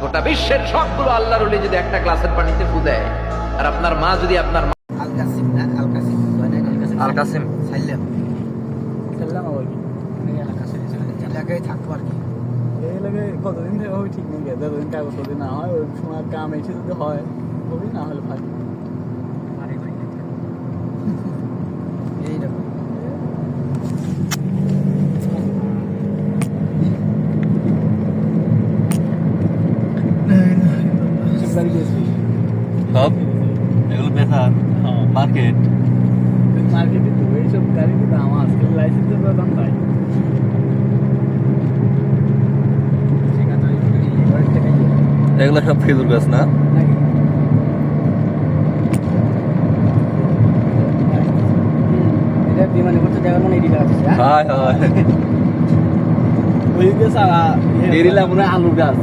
গোটা বিশ্বের সবগুলো আল্লাহর ওলি যদি একটা গ্লাসের পানিতে ফু দেয়, আর আপনার মা যদি আপনার আল কাসিম না আল কাসিম আল কাসিম সাইলাম খেললাম আবার কি এলাকায় থাকবো আর কি এই লাগে কতদিন থেকে হবে ঠিক নেই যতদিন কাগজ যদি না হয় ওই সময় কাম এসে যদি হয় হবে, না হলে ফাঁকি এইরকম বাড়ি গেছি সব এগুলো বেচা মার্কেট মার্কেটে তো এইসব গাড়িতে দাম আজকাল লাইসেন্সের দাম পাই এগুলো সব খেজুর গাছ না? এটা বিমানে করতে যাওয়ার মানে এদিকে আছে হায় হায় ওই গেছে এরিলা মনে হয় আলুর গাছ